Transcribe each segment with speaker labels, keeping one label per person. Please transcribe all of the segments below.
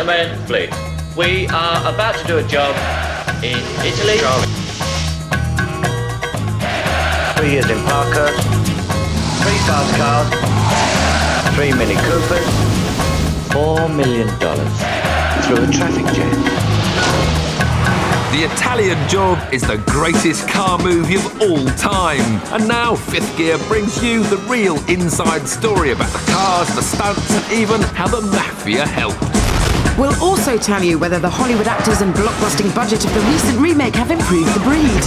Speaker 1: gentlemen, please. We are about to do a job in Italy.
Speaker 2: 3 years in Parkhurst, 3 fast cars, 3 Mini Coopers, $4 million through a traffic jam.
Speaker 3: The Italian Job is the greatest car movie of all time. And now Fifth Gear brings you the real inside story about the cars, the stunts, and even how the mafia helped.
Speaker 4: We'll also tell you whether the Hollywood actors and blockbusting budget of the recent remake have improved the breed.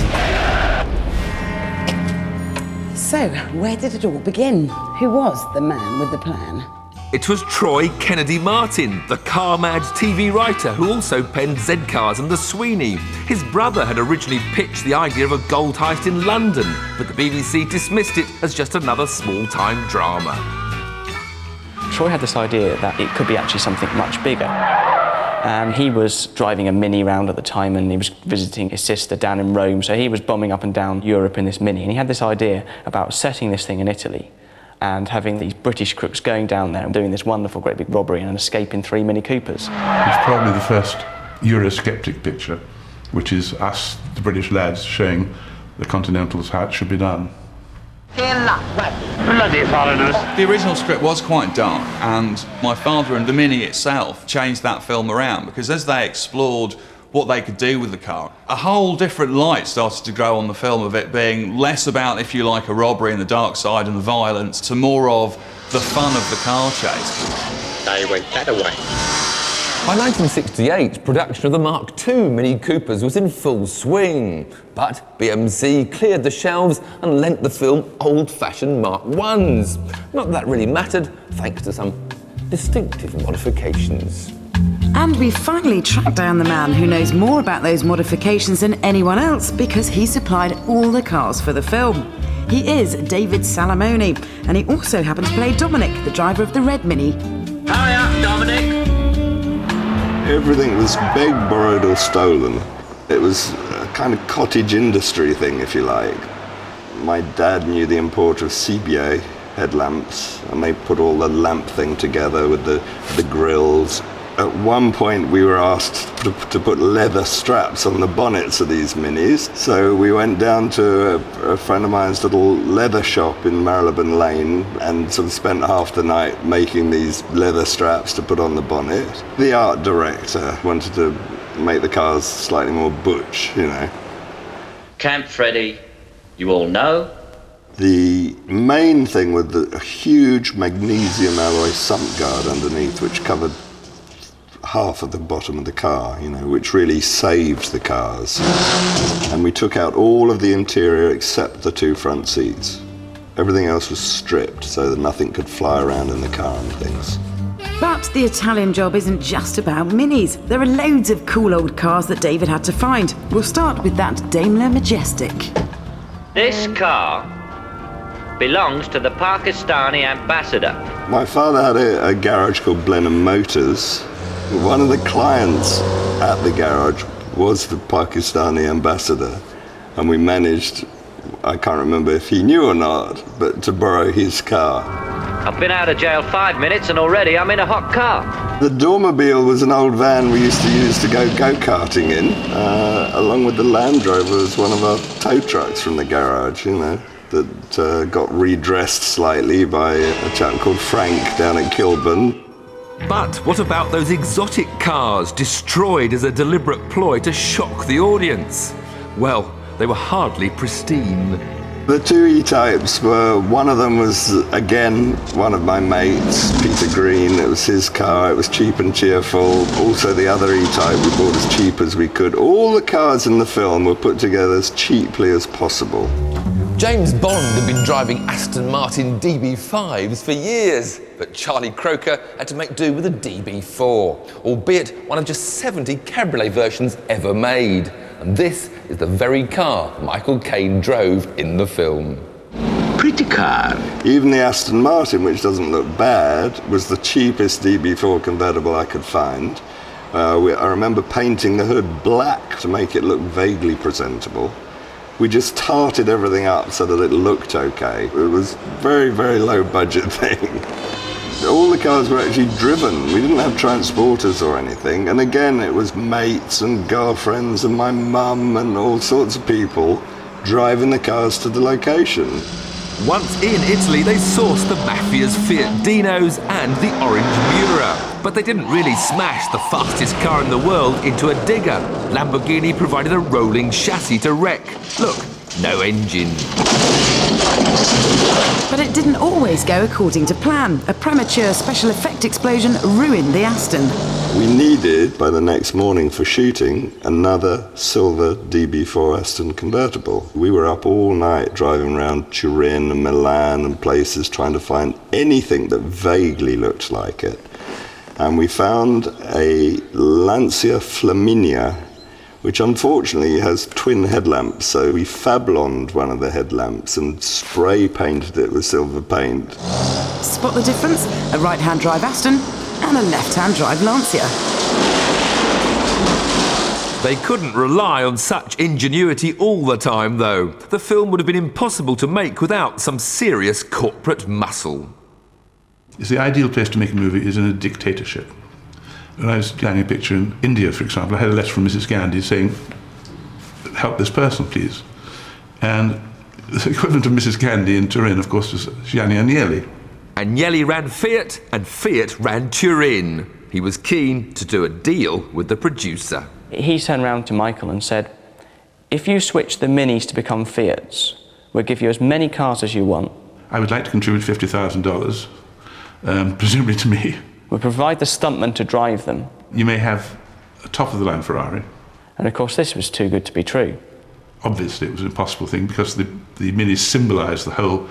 Speaker 4: So, where did it all begin? Who was the man with the plan?
Speaker 3: It was Troy Kennedy Martin, the car-mad TV writer who also penned Z-Cars and The Sweeney. His brother had originally pitched the idea of a gold heist in London, but the BBC dismissed it as just another small-time drama.
Speaker 5: Troy had this idea that it could be actually something much bigger. He was driving a Mini around at the time, and he was visiting his sister down in Rome, so he was bombing up and down Europe in this Mini, and he had this idea about setting this thing in Italy and having these British crooks going down there and doing this wonderful great big robbery and escaping 3 Mini Coopers.
Speaker 6: It's probably the first Eurosceptic picture, which is us, the British lads, showing the Continentals how it should be done.
Speaker 2: Bloody foreigners.
Speaker 7: The original script was quite dark, and my father and the Mini itself changed that film around, because as they explored what they could do with the car, a whole different light started to grow on the film, of it being less about, if you like, a robbery and the dark side and the violence, to more of the fun of the car chase.
Speaker 1: They went that away.
Speaker 8: By 1968, production of the Mark II Mini Coopers was in full swing, but BMC cleared the shelves and lent the film old-fashioned Mark Is. Not that really mattered, thanks to some distinctive modifications.
Speaker 4: And we finally tracked down the man who knows more about those modifications than anyone else, because he supplied all the cars for the film. He is David Salamone, and he also happened to play Dominic, the driver of the red Mini.
Speaker 1: Hurry up, Dominic!
Speaker 9: Everything was begged, borrowed or stolen. It was a kind of cottage industry thing, if you like. My dad knew the import of CBA headlamps, and they put all the lamp thing together with the grills. At one point we were asked to put leather straps on the bonnets of these Minis, so we went down to a friend of mine's little leather shop in Marylebone Lane and sort of spent half the night making these leather straps to put on the bonnet. The art director wanted to make the cars slightly more butch, you know.
Speaker 1: Camp Freddy, you all know.
Speaker 9: The main thing with the huge magnesium alloy sump guard underneath, which covered half of the bottom of the car, you know, which really saved the cars. And we took out all of the interior except the 2 front seats. Everything else was stripped so that nothing could fly around in the car and things.
Speaker 4: But the Italian Job isn't just about Minis. There are loads of cool old cars that David had to find. We'll start with that Daimler Majestic.
Speaker 1: This car belongs to the Pakistani ambassador.
Speaker 9: My father had a garage called Blenheim Motors. One of the clients at the garage was the Pakistani ambassador, and we managed, I can't remember if he knew or not, but to borrow his car.
Speaker 1: I've been out of jail 5 minutes and already I'm in a hot car.
Speaker 9: The Dormobile was an old van we used to use to go go-karting in, along with the Land Rover was one of our tow trucks from the garage, you know, that got redressed slightly by a chap called Frank down at Kilburn.
Speaker 3: But what about those exotic cars destroyed as a deliberate ploy to shock the audience? Well, they were hardly pristine.
Speaker 9: The 2 E-types were, one of them was, again, one of my mates, Peter Green. It was his car, it was cheap and cheerful. Also the other E-type we bought as cheap as we could. All the cars in the film were put together as cheaply as possible.
Speaker 8: James Bond had been driving Aston Martin DB5s for years, but Charlie Croker had to make do with a DB4, albeit one of just 70 cabriolet versions ever made. And this is the very car Michael Caine drove in the film.
Speaker 2: Pretty car.
Speaker 9: Even the Aston Martin, which doesn't look bad, was the cheapest DB4 convertible I could find. I remember painting the hood black to make it look vaguely presentable. We just tarted everything up so that it looked okay. It was a very, very low budget thing. All the cars were actually driven. We didn't have transporters or anything. And again, it was mates and girlfriends and my mum and all sorts of people driving the cars to the location.
Speaker 3: Once in Italy, they sourced the Mafia's Fiat Dinos and the Orange Miura. But they didn't really smash the fastest car in the world into a digger. Lamborghini provided a rolling chassis to wreck. Look, no engine.
Speaker 4: But it didn't always go according to plan. A premature special effect explosion ruined the Aston.
Speaker 9: We needed, by the next morning for shooting, another silver DB4 Aston convertible. We were up all night driving around Turin and Milan and places trying to find anything that vaguely looked like it. And we found a Lancia Flaminia, which unfortunately has twin headlamps, so we fabloned one of the headlamps and spray painted it with silver paint.
Speaker 4: Spot the difference? A right-hand drive Aston and a left-hand drive Lancia.
Speaker 3: They couldn't rely on such ingenuity all the time, though. The film would have been impossible to make without some serious corporate muscle.
Speaker 6: It's the ideal place to make a movie is in a dictatorship. When I was planning a picture in India, for example, I had a letter from Mrs. Gandhi saying, help this person, please. And the equivalent of Mrs. Gandhi in Turin, of course, was Gianni Agnelli.
Speaker 3: Agnelli ran Fiat, and Fiat ran Turin. He was keen to do a deal with the producer.
Speaker 5: He turned round to Michael and said, if you switch the Minis to become Fiats, we'll give you as many cars as you want.
Speaker 6: I would like to contribute $50,000, presumably to me.
Speaker 5: We'll provide the stuntman to drive them.
Speaker 6: You may have a top-of-the-line Ferrari.
Speaker 5: And of course, this was too good to be true.
Speaker 6: Obviously, it was an impossible thing because the Minis symbolised the whole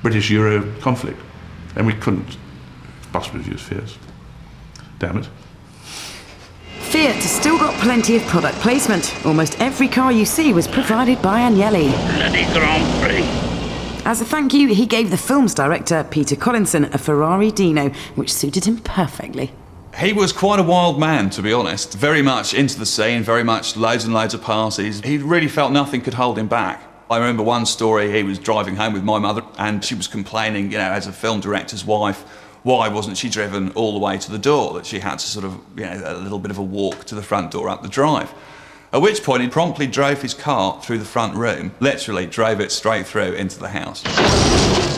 Speaker 6: British-Euro conflict. And we couldn't possibly use Fiats. Damn it.
Speaker 4: Fiat has still got plenty of product placement. Almost every car you see was provided by Agnelli.
Speaker 10: Bloody Grand Prix.
Speaker 4: As a thank you, he gave the film's director, Peter Collinson, a Ferrari Dino, which suited him perfectly.
Speaker 7: He was quite a wild man, to be honest. Very much into the scene, very much loads and loads of parties. He really felt nothing could hold him back. I remember one story, he was driving home with my mother and she was complaining, as a film director's wife, why wasn't she driven all the way to the door, that she had to sort of, a little bit of a walk to the front door up the drive. At which point he promptly drove his car through the front room, literally drove it straight through into the house.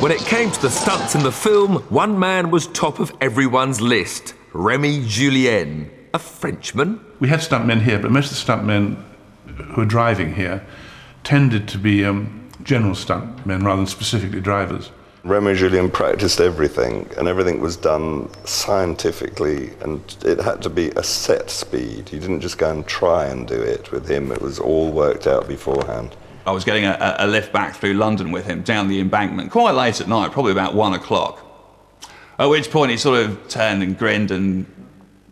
Speaker 3: When it came to the stunts in the film, one man was top of everyone's list, Remy Julien, a Frenchman.
Speaker 6: We had stuntmen here, but most of the stuntmen who were driving here tended to be general stuntmen rather than specifically drivers.
Speaker 9: Remy Julien practiced everything, and everything was done scientifically, and it had to be a set speed. You didn't just go and try and do it with him. It was all worked out beforehand.
Speaker 7: I was getting a lift back through London with him down the embankment, quite late at night, probably about 1 o'clock. At which point he sort of turned and grinned and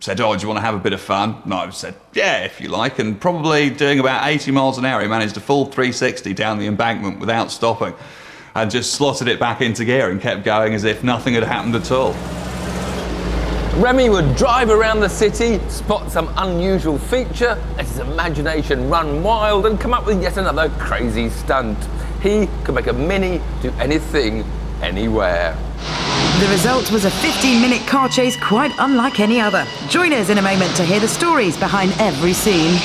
Speaker 7: said, "Oh, do you want to have a bit of fun?" And I said, "Yeah, if you like." And probably doing about 80 miles an hour, he managed a full 360 down the embankment without stopping, and just slotted it back into gear and kept going as if nothing had happened at all.
Speaker 8: Remy would drive around the city, spot some unusual feature, let his imagination run wild and come up with yet another crazy stunt. He could make a Mini do anything, anywhere.
Speaker 4: The result was a 15-minute car chase quite unlike any other. Join us in a moment to hear the stories behind every scene.